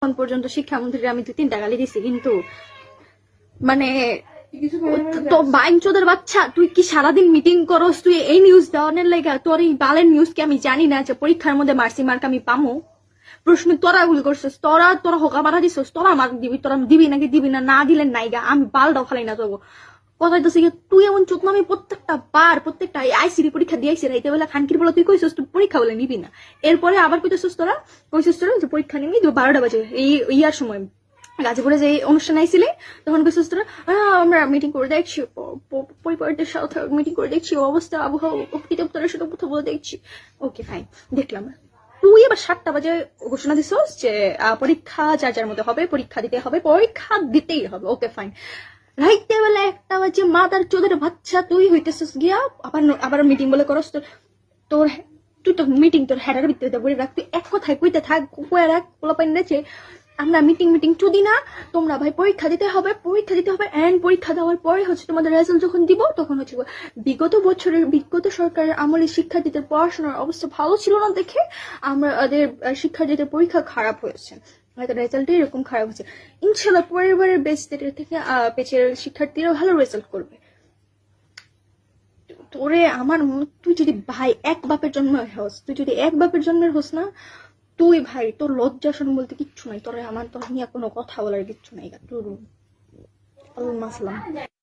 এখন পর্যন্ত শিক্ষামন্ত্রীর আমি 2-3টা গালি দিছি, কিন্তু মানে তো বাইনচোদের বাচ্চা, তুই কি সারাদিন মিটিং করস? তুই এই নিউজ দেওয়ানের লাগা? তোর এই বালের নিউজ কি আমি জানি না যে পরীক্ষার মধ্যে মার্সি মার্ক আমি পামো? প্রশ্ন তোরা গুলি করছিস, তোরা হোকা মারা দিছিস, তোরা মার্ক দিবি, তোরা দিবি নাকি দিবি না, না দিলেন নাইগা আমি বালটাও খালাই না তবু কথা হইতেছে কি, তুই এমন চোখ আমি প্রত্যেকটা আইসিডি পরীক্ষা দিয়েছি রাইতে বেলা খানকির বলে তুই কইছিস তুই পরীক্ষা বলে নিবি না, এরপরে আবার কইতেছিস তোরা যে পরীক্ষা নিবি 12টা বাজে এই ইয়ার সময় গাজীপুরে যে অনুষ্ঠান আইছিলে তখন কইছিস তোরা আমরা মিটিং করে দেখছি, পরিবারদের সাথে মিটিং করে দেখছি, অবস্থা আবহাওয়া অধিদপ্তরের সাথে কথা বলে দেখছি। ওকে ফাইন, দেখলাম। তুই এবার 7টা বাজে ঘোষণা দিছিস যে পরীক্ষা যার মধ্যে হবে, পরীক্ষা দিতেই হবে। ওকে ফাইন, রাইতে বেলা 1টা বাজে মাদার চোদের বাচ্চা তুই হইতেছিস গিয়া আবার মিটিং বলে করস। তোর তুই তো মিটিং তোর হেডার ভিতরে বলে রাখ, তুই এক কথায় কইতে থাক, কয়ে রাখ পোলাপাইন যে আমরা মিটিং চুদি না, তোমরা ভাই পরীক্ষা দিতে হবে এন্ড পরীক্ষা দেওয়ার পরে হচ্ছে তোমাদের রেজাল্ট যখন দিব তখন হচ্ছে বিগত সরকারের আমলে শিক্ষার্থীদের পড়াশোনার অবস্থা ভালো ছিল না দেখে আমাদের শিক্ষার্থীদের পরীক্ষা খারাপ হয়েছে, হয়তো রেজাল্ট এরকম খারাপ হচ্ছে। ইনশাল্লাহ পরিবারের বেসের থেকে পেছের শিক্ষার্থীরা ভালো রেজাল্ট করবে। তোরে আমার তুই যদি ভাই এক বাপের জন্মের হোস না, তুই ভাই তোর লজ্জা শরম বলতে কিচ্ছু নাই, তোর নিয়ে কোনো কথা বলার কিচ্ছু নাই। তোর মাসলাম।